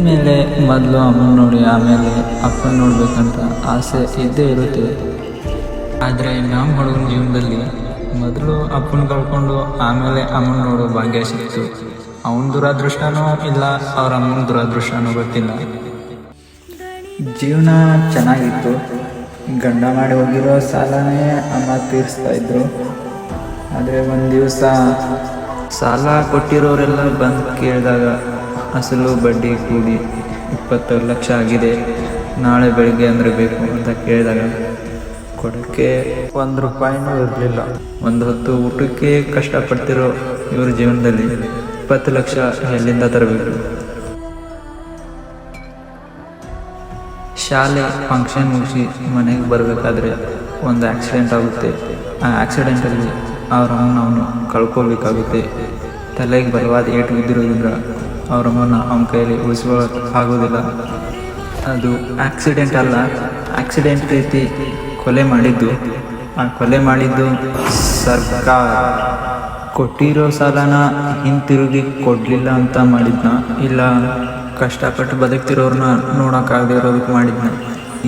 ಮೇಲೆ ಮೊದಲು ಅಮ್ಮನ ನೋಡಿ ಆಮೇಲೆ ಅಪ್ಪನ ನೋಡ್ಬೇಕಂತ ಆಸೆ ಇದ್ದೇ ಇರುತ್ತೆ. ಆದರೆ ನಮ್ಮ ಹುಡುಗನ ಜೀವನದಲ್ಲಿ ಮೊದಲು ಅಪ್ಪನ ಕಳ್ಕೊಂಡು ಆಮೇಲೆ ಅಮ್ಮನ ನೋಡೋ ಭಾಗ್ಯ ಸಿಕ್ತು. ಅವನ ದುರಾದೃಷ್ಟನೋ ಇಲ್ಲ ಅವ್ರ ಅಮ್ಮನ ದುರಾದೃಷ್ಟನೋ ಗೊತ್ತಿಲ್ಲ. ಜೀವನ ಚೆನ್ನಾಗಿತ್ತು. ಗಂಡ ಮಾಡಿ ಹೋಗಿರೋ ಸಾಲನೇ ಅಮ್ಮ ತೀರಿಸ್ತಾ ಇದ್ರು. ಆದರೆ ಒಂದು ದಿವಸ ಸಾಲ ಕೊಟ್ಟಿರೋರೆಲ್ಲ ಬಂದು ಕೇಳಿದಾಗ ಅಸಲು ಬಡ್ಡಿ ಕೂಡಿ 20 ಲಕ್ಷ ಆಗಿದೆ, ನಾಳೆ ಬೆಳಿಗ್ಗೆ ಅಂದರೆ ಬೇಕು ಅಂತ ಕೇಳಿದಾಗ ಕೊಡೋಕ್ಕೆ 1 ರೂಪಾಯಿನೂ ಇರಲಿಲ್ಲ. ಒಂದು ಹೊತ್ತು ಊಟಕ್ಕೆ ಕಷ್ಟಪಡ್ತಿರೋ ಇವ್ರ ಜೀವನದಲ್ಲಿ 20 ಲಕ್ಷ ಎಲ್ಲಿಂದ ತರಬೇಕು? ಶಾಲೆ ಫಂಕ್ಷನ್ ಮುಗಿಸಿ ಮನೆಗೆ ಬರಬೇಕಾದ್ರೆ ಒಂದು ಆಕ್ಸಿಡೆಂಟ್ ಆಗುತ್ತೆ. ಆ ಆಕ್ಸಿಡೆಂಟಲ್ಲಿ ಅವರಮ್ಮನ ಅವನು ಕಳ್ಕೋಬೇಕಾಗುತ್ತೆ. ತಲೆಗೆ ಬಲವಾದ ಏಟು ಬಿದ್ದಿರೋದ್ರಿಂದ ಅವರಮ್ಮನ ಅವನ ಕೈಯಲ್ಲಿ ಉಳಿಸ್ಕೊಳ್ಳೋಕೆ ಆಗೋದಿಲ್ಲ. ಅದು ಆಕ್ಸಿಡೆಂಟ್ ಅಲ್ಲ, ಆಕ್ಸಿಡೆಂಟ್ ರೀತಿ ಕೊಲೆ ಮಾಡಿದ್ದು. ಆ ಕೊಲೆ ಮಾಡಿದ್ದು ಸರ್ಕಾರ. ಕೊಟ್ಟಿರೋ ಸಾಲನ ಹಿಂತಿರುಗಿ ಕೊಡಲಿಲ್ಲ ಅಂತ ಮಾಡಿದ್ನ, ಇಲ್ಲ ಕಷ್ಟಪಟ್ಟು ಬದುಕ್ತಿರೋರನ್ನ ನೋಡೋಕ್ಕಾಗದೇ ಇರೋದಕ್ಕೆ ಮಾಡಿದ್ನ.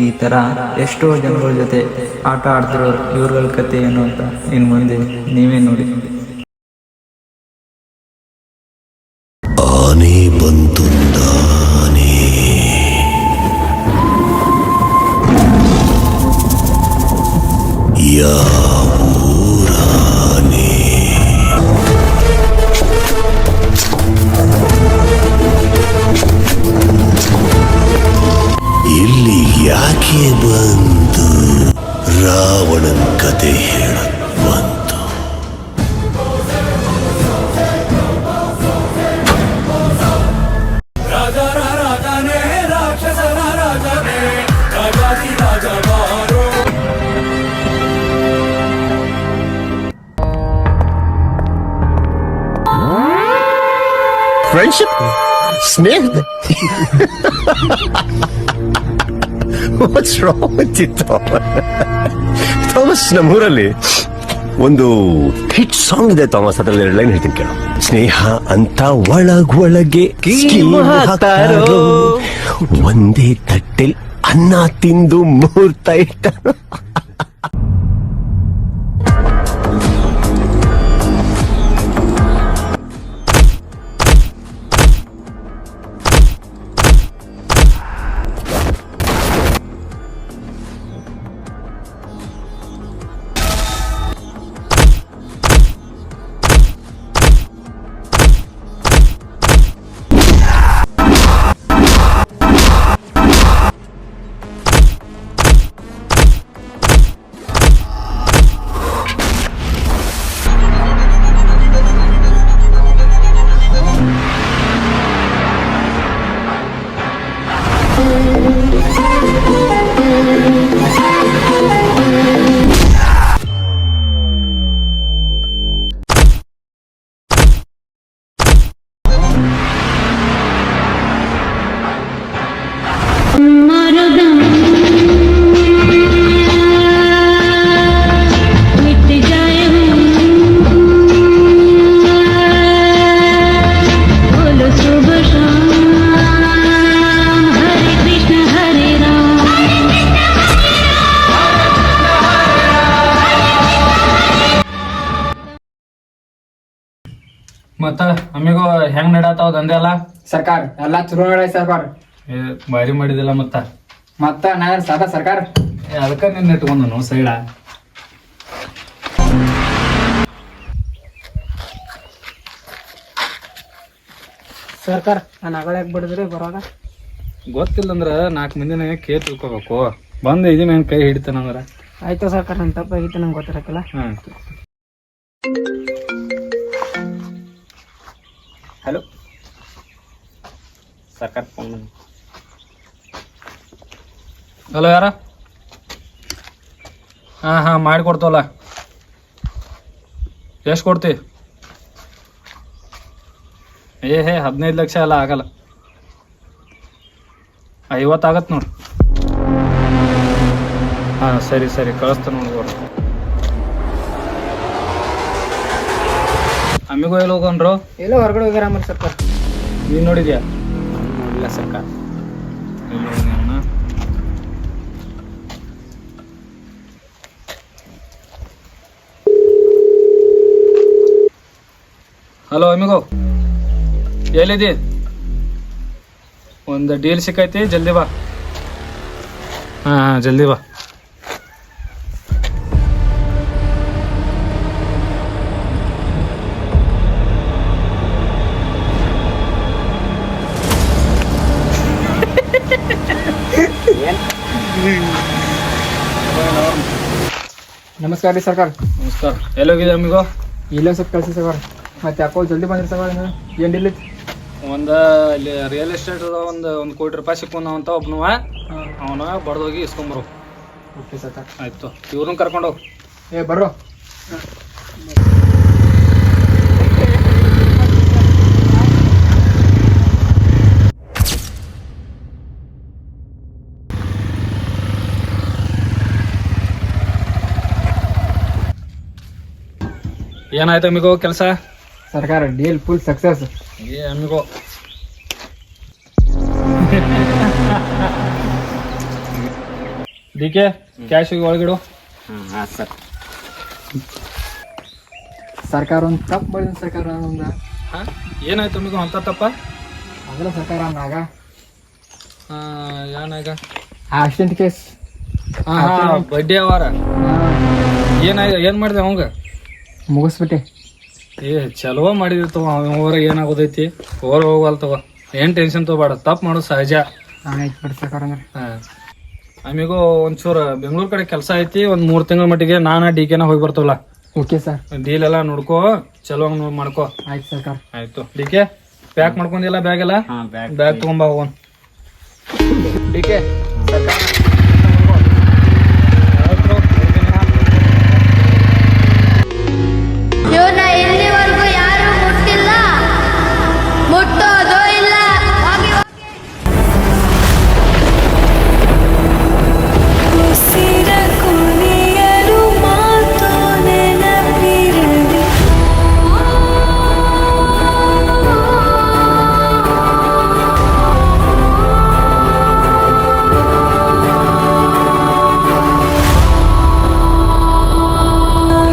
ಈ ಥರ ಎಷ್ಟೋ ಜನಗಳ ಜೊತೆ ಆಟ ಆಡ್ತಿರೋರು ಇವ್ರಗಳ ಕತೆ ಏನು ಅಂತ ಇನ್ನು ಮುಂದೆ ನೀವೇ ನೋಡಿ. ಆನೆ ಬಂತುಂದಾನೆ, ಯಾವೂರಾನೆ, ಇಲ್ಲಿ ಯಾಕೆ ಬಂತು? ರಾವಣನ ಕತೆ ಹೇಳಕ್ ಬಂತು. Friendship, Sneha. What's wrong with you, Thomas? ನಮ್ಮೂರಲ್ಲಿ ಒಂದು ಹಿಟ್ ಸಾಂಗ್ ಇದೆ ಥಾಮಸ್, ಅದ್ರಲ್ಲಿ 2 ಲೈನ್ ಹೇಳ್ತೀನಿ ಕೇಳು. ಸ್ನೇಹ ಅಂತ ಒಳಗೊಳಗೆ ಒಂದೇ ತಟ್ಟೆಲ್ ಅನ್ನ ತಿಂದು ಮುಹೂರ್ತ ಇಟ್ಟ. ಮತ್ತ ಅಮ್ಮಿಗೂ ಹೆಂಗ್ ನಡತಾವ ದಂಧೆ ಎಲ್ಲ? ಸರ್ಕಾರ ಎಲ್ಲಾ ಚಲೋ ನಡ ಸರ್ಕಾರ. ಬಾರಿ ಮಾಡಿದಿಲ್ಲ ಮತ್ತ ನಾ ಸಾದಾ ಸರ್ಕಾರ. ಅದಕ್ಕ ನಿನ್ನ ಇಟ್ಕೊಂಡನು ಸೈಡ. ಸರ್ಕಾರ ನಾನು ಅಗಳಾಗ ಬಿಡಿದ್ರಿ ಬರೋಣ. ಗೊತ್ತಿಲ್ಲಂದ್ರ 4 ಮಂದಿನ ಕೇಳಿ ತಿಳ್ಕೊಬೇಕು. ಬಂದು ಇದಿ ಮ್ಯಾನ್ ಕೈ ಹಿಡಿತಾನಂದ್ರ ಆಯ್ತು ಸರ್ಕಾರ, ನನ್ ತಪ್ಪಾಗಿತ್ತು ನಂಗೆ ಗೊತ್ತಿರಕಿಲ್ಲ. ಹಲೋ ಸರ್ಕಾರ ಫೋನ್. ಹಲೋ, ಯಾರ? ಹಾಂ ಮಾಡಿಕೊಡ್ತವಲ್ಲ. ಎಷ್ಟು ಕೊಡ್ತಿ? 15 ಲಕ್ಷ ಎಲ್ಲ ಆಗಲ್ಲ, 50 ಆಗತ್ತೆ ನೋಡ್ರಿ. ಹಾಂ ಸರಿ ಕಳಿಸ್ತಾನೆ ನೋಡ್ಬೋದು. ಅಮ್ಮಿಗೂ ಎಲ್ಲಿ ಹೋಗನ್ರು? ಎಲ್ಲೋ ಹೊರಗಡೆ ಹೋಗ್ಯಾರ ಸರ್ಕಾರ. ನೀನು ನೋಡಿದ್ಯಾ? ಇಲ್ಲ ಸರ್ಕಾರ. ಹಲೋ ಅಮಿಗೋ, ಎಲ್ಲಿದಿ? ಒಂದು ಡೀಲ್ ಸಿಕ್ಕೈತಿ, ಜಲ್ದಿ ಬಾ. ಹಾಂ ಜಲ್ದಿ ಬಾ. ನಮಸ್ಕಾರ ರೀ ಸರ್ಕಾರ. ನಮಸ್ಕಾರ. ಎಲ್ಲೋಗಿದೆ ಅಮಿಗೋ? ಇಲ್ಲ ಸ್ವಲ್ಪ ಕಳ್ಸಿ ಸರ್ಕಾರ. ಮತ್ತೆ ಯಾಕೋ ಜಲ್ದಿ ಬಂದ್ರಿ ಸರ್ಕಾರ, ಏನು ಡಿಲ್ ಐತಿ? ಒಂದು ಇಲ್ಲಿ ರಿಯಲ್ ಎಸ್ಟೇಟ್ ಒಂದು ಕೋಟಿ ರೂಪಾಯಿ ಸಿಕ್ಕೊಂಡ ಅಂತ ಒಬ್ಬನವ, ಅವನ ಬಡ್ದೋಗಿ ಇಸ್ಕೊಂಬರು. ಓಕೆ ಸರ್ಕಾರ. ಆಯ್ತು, ಇವ್ರನ್ನ ಕರ್ಕೊಂಡೋಗಿ. ಏ ಬರ್ರೋ. ಏನಾಯ್ತು ಅಮಿಗೋ ಕೆಲಸ? ಸರ್ಕಾರ ಡೀಲ್ ಫುಲ್ ಸಕ್ಸಸ್. ಏ ಅಮಿಗೋ, ಡಿ ಕೆ ಕ್ಯಾಶ್ ಒಳಗಿಡು. ಹಾಂ ಸರ್. ಸರ್ಕಾರ ಒಂದು ತಪ್ಪು ಮಾಡಿದ ಸರ್ಕಾರ. ಒಂದು ಹಾಂ ಏನಾಯ್ತು ಅಮಿಗೋ ಅಂತ ತಪ್ಪ? ಅದರ ಸರ್ಕಾರ ನಾಗ ಏನಾಗ? Accident case. ಹಾಂ ಬಡ್ಡಿ ಅವಾರ. ಏನು ಮಾಡಿದೆ ಅವಂಗ? ಮುಗಿಸ್ಬಿಟ್ಟೆ. ಏ ಚಲೋ ಮಾಡಿದಿರ್ತವ. ಅವರ ಏನಾಗೋದೈತಿ, ಓರ್ ಹೋಗಲ್ತವ. ಏನು ಟೆನ್ಷನ್ ತೊಗೋಬೇಡ, ತಪ್ಪು ಮಾಡೋದು ಸಹಜ. ಆಯ್ತು ಬಿಡಿ ಸರ್ಕಾರ. ಅಂದ್ರೆ ಹಾಂ ಅಮಿಗೋ, ಒಂಚೂರು ಬೆಂಗಳೂರು ಕಡೆ ಕೆಲಸ ಐತಿ, ಒಂದು 3 ತಿಂಗಳ ಮಟ್ಟಿಗೆ ನಾನು ಡಿ ಕೆನ ಹೋಗಿ ಬರ್ತವಲ್ಲ. Okay sir. ಡೀಲ್ ಎಲ್ಲ ನೋಡ್ಕೋ, ಚಲೋ ಮಾಡ್ಕೋ. ಆಯ್ತು ಸರ್ಕಾರ. ಆಯ್ತು ಡಿ ಕೆ, ಪ್ಯಾಕ್ ಮಾಡ್ಕೊಂಡಿಲ್ಲ ಬ್ಯಾಗ್ ಎಲ್ಲ? ಬ್ಯಾಗ್ ತಗೊಂಬ ಹೋಗೋಣ. ಡಿ ಕೆ ಸರ್ಕಾರ. ಇವ್ರನ್ನ ಇಲ್ಲಿವರೆಗೂ ಯಾರು ಮುಟ್ಟಿಲ್ಲ, ಮುಟ್ಟೋದು ಇಲ್ಲ.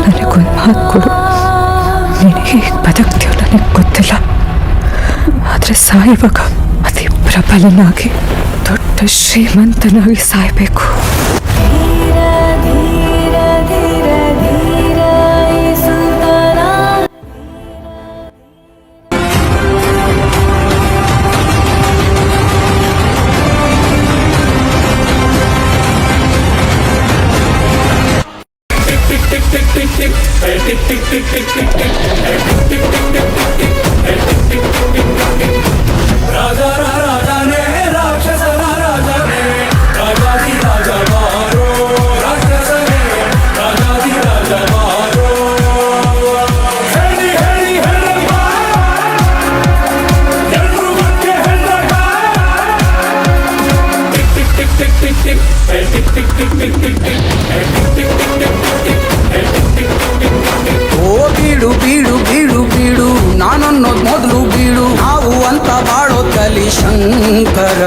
ನನಗೊಂದು ಮಾತು ಕೊಡು. ನೀನು ಹೇಗೆ ಬದುಕ್ತೀಯೋ ನನಗೆ ಗೊತ್ತಿಲ್ಲ, ಆದರೆ ಸಾಯುವಾಗ ಅತಿ ಪ್ರಬಲನಾಗಿ ದೊಡ್ಡ ಶ್ರೀಮಂತನಾಗಿ ಸಾಯಬೇಕು. ಓ ಬೀಡು ಬೀಡು ಬೀಡು ಬೀಡು, ನಾನನ್ನೋದ್ ಮೊದಲು ಬೀಡು. ನಾವು ಅಂತ ಬಾಳೋ ಕಲಿ ಶಂಕರ.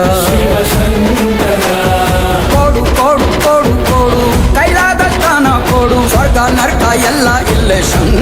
ಕೊಡು ಕೊಡು ಕೊಡು ಕೊಡು, ಕೈಲಾದ ದಾನ ಕೊಡು. ಸ್ವರ್ಗ ನರ್ಕ ಎಲ್ಲ ಇಲ್ಲೇ ಶಂಕರ.